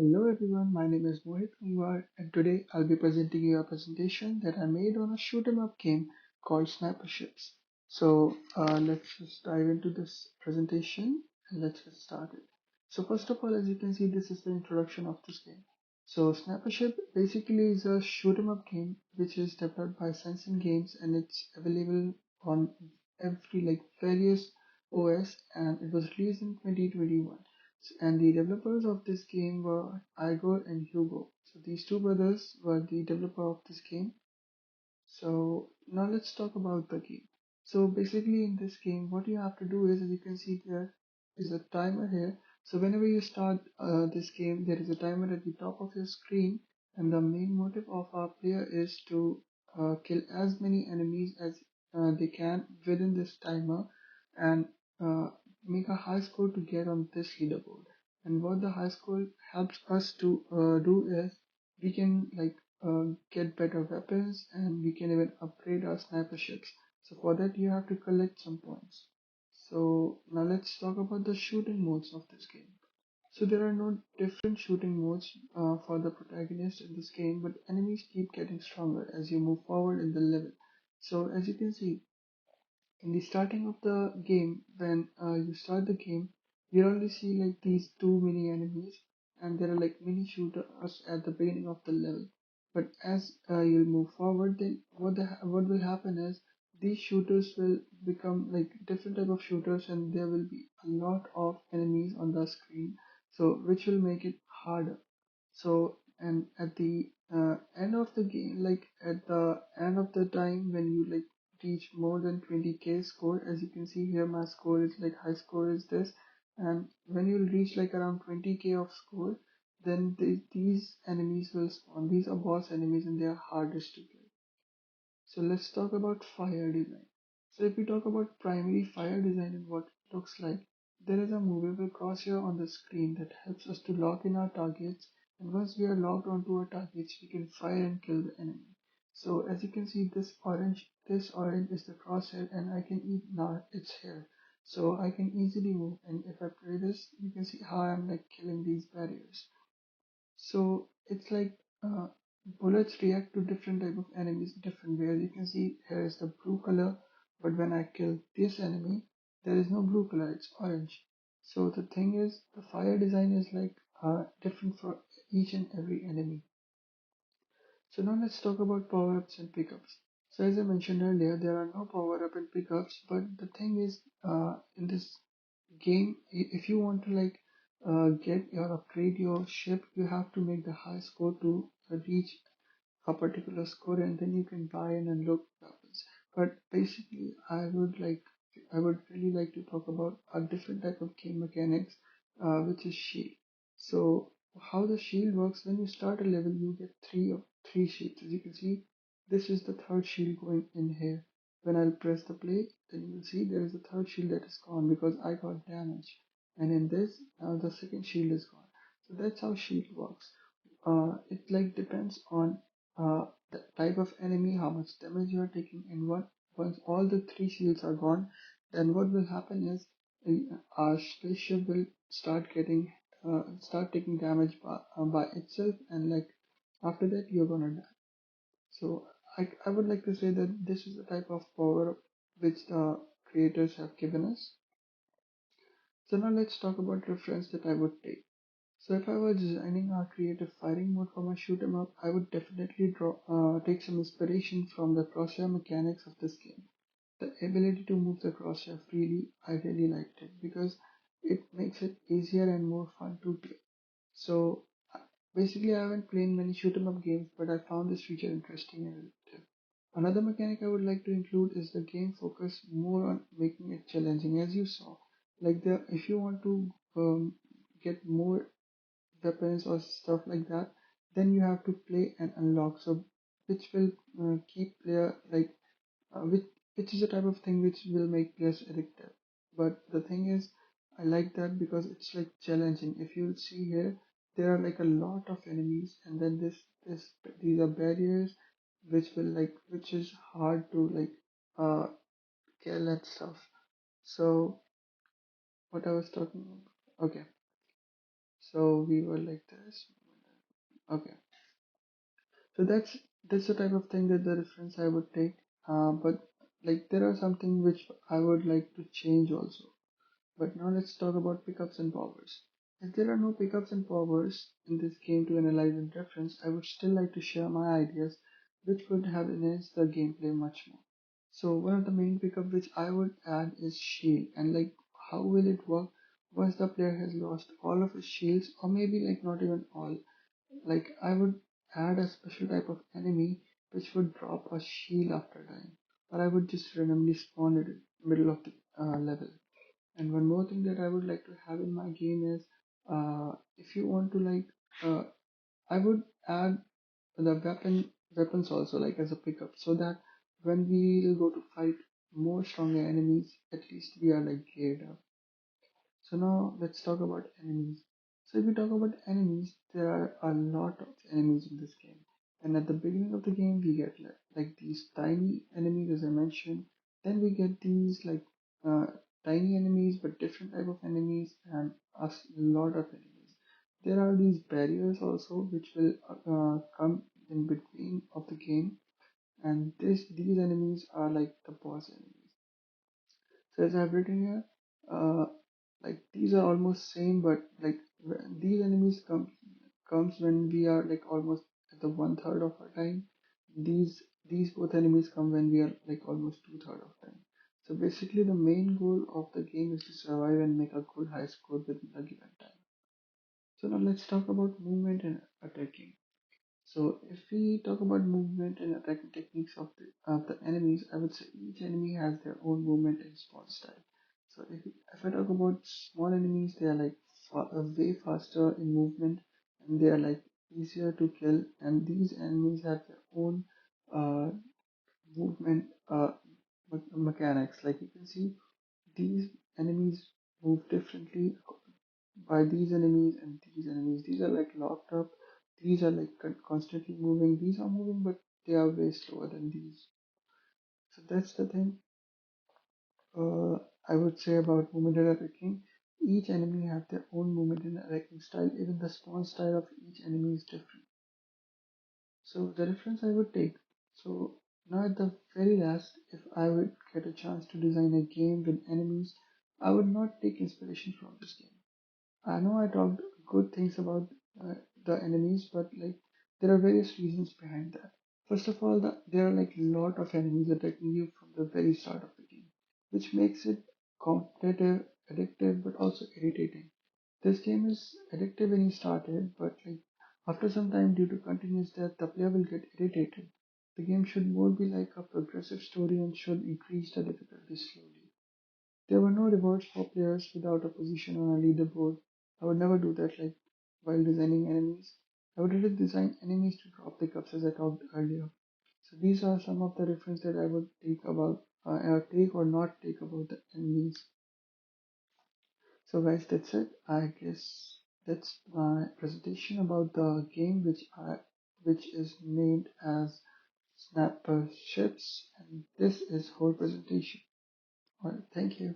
Hello everyone, my name is Mohit Kumar and today I'll be presenting you a presentation that I made on a shoot 'em up game called Sniper Ships. Let's just dive into this presentation and let's get started. So first of all, as you can see, this is the introduction of this game. So Sniper Ship basically is a shoot 'em up game which is developed by Sensen Games and it's available on every various OS and it was released in 2021 and the developers of this game were Igor and Hugo. So these two brothers were the developer of this game. So now let's talk about the game. So basically in this game, what you have to do is, as you can see there is a timer here. So whenever you start this game, there is a timer at the top of your screen, and the main motive of our player is to kill as many enemies as they can within this timer, and uh, make a high score to get on this leaderboard. And what the high score helps us to do is we can get better weapons and we can even upgrade our sniper ships. So for that you have to collect some points. So now let's talk about the shooting modes of this game. So there are no different shooting modes for the protagonist in this game, but enemies keep getting stronger as you move forward in the level. So as you can see, in the starting of the game, when you start the game, you only see like these two mini enemies, and there are like mini shooters at the beginning of the level. But as you'll move forward, then what will happen is these shooters will become like different type of shooters, and there will be a lot of enemies on the screen, so which will make it harder. So, and at the end of the game, like at the end of the time when you reach more than 20k score, as you can see here, my score is like high score is this, and when you reach like around 20k of score, then these enemies will spawn. These are boss enemies and they are hardest to kill. So let's talk about fire design. So if we talk about primary fire design and what it looks like, there is a movable crosshair on the screen that helps us to lock in our targets, and once we are locked onto our targets, we can fire and kill the enemy. So as you can see, this orange is the crosshair, and I can eat now it's here. So I can easily move, and if I play this, you can see how I'm like killing these barriers. So it's like bullets react to different type of enemies different ways. You can see here is the blue color, but when I kill this enemy, there is no blue color, it's orange. So the thing is, the fire design is different for each and every enemy. So now let's talk about power-ups and pickups. So as I mentioned earlier, there are no power-up and pickups, but the thing is, in this game, if you want to get or upgrade your ship, you have to make the high score to reach a particular score, and then you can buy and unlock weapons. But basically, I would really like to talk about a different type of game mechanics, which is shield. So how the shield works, when you start a level, you get three shields. As you can see, this is the third shield going in here. When I'll press the play, then you will see there is a third shield that is gone because I got damaged. And in this, now the second shield is gone. So that's how shield works. It like depends on the type of enemy, how much damage you are taking, and what once all the three shields are gone, then what will happen is our spaceship will start taking damage by itself, and like after that you're gonna die. So I would like to say that this is the type of power which the creators have given us. So now let's talk about reference that I would take. So if I was designing a creative firing mode for my shoot 'em up, I would definitely take some inspiration from the crosshair mechanics of this game. The ability to move the crosshair freely, I really liked it because it makes it easier and more fun to play. So basically, I haven't played many shoot 'em up games, but I found this feature interesting and addictive. Another mechanic I would like to include is the game focus more on making it challenging, as you saw. If you want to get more weapons or stuff like that, then you have to play and unlock. So which will keep player which is a type of thing which will make players addictive. But the thing is, I like that because it's like challenging. If you see here, there are like a lot of enemies, and then this these are barriers which is hard to uh kill and stuff. So what I was talking about. Okay. So we were like this. Okay, so that's the type of thing that the reference I would take. But like there are something which I would like to change also. But now let's talk about pickups and powers. If there are no pickups and powers in this game to analyze and reference, I would still like to share my ideas which could have enhanced the gameplay much more. So one of the main pickup which I would add is shield, and like how will it work once the player has lost all of his shields, or maybe like not even all. Like I would add a special type of enemy which would drop a shield after dying, or I would just randomly spawn it in the middle of the level. And one more thing that I would like to have in my game is, if you want to like, uh, I would add the weapons also like as a pickup, so that when we go to fight more stronger enemies, at least we are like geared up. So now let's talk about enemies. So if we talk about enemies, there are a lot of enemies in this game. And at the beginning of the game, we get like these tiny enemies, as I mentioned. Then we get these like uh, tiny enemies, but different type of enemies, and lot of enemies. There are these barriers also, which will come in between of the game, and these enemies are like the boss enemies. So as I've written here, like these are almost same, but like these enemies comes when we are like almost at the one third of our time. These both enemies come when we are like almost two third of time. So basically, the main goal of the game is to survive and make a good high score within the given time. So now let's talk about movement and attacking. So if we talk about movement and attacking techniques of the enemies, I would say each enemy has their own movement and spawn style. So if I talk about small enemies, they are like way faster in movement, and they are like easier to kill. And these enemies have their own uh, movement mechanics. Like you can see, these enemies move differently by these enemies and these enemies. These are like locked up. These are like constantly moving. These are moving, but they are way slower than these. So that's the thing I would say about movement and attacking. Each enemy have their own movement and attacking style. Even the spawn style of each enemy is different. So the reference I would take. So now at the very last, if I would get a chance to design a game with enemies, I would not take inspiration from this game. I know I talked good things about the enemies, but like there are various reasons behind that. First of all, there are like a lot of enemies attacking you from the very start of the game, which makes it competitive, addictive, but also irritating. This game is addictive when you start it, but like after some time, due to continuous death, the player will get irritated. The game should more be like a progressive story and should increase the difficulty slowly. There were no rewards for players without a position on a leaderboard. I would never do that like while designing enemies. I would rather design enemies to drop pickups as I talked earlier. So these are some of the reference that I would take about take or not take about the enemies. So guys, that's it. I guess that's my presentation about the game which is named as Snapper Ships, and this is whole presentation. Alright, thank you.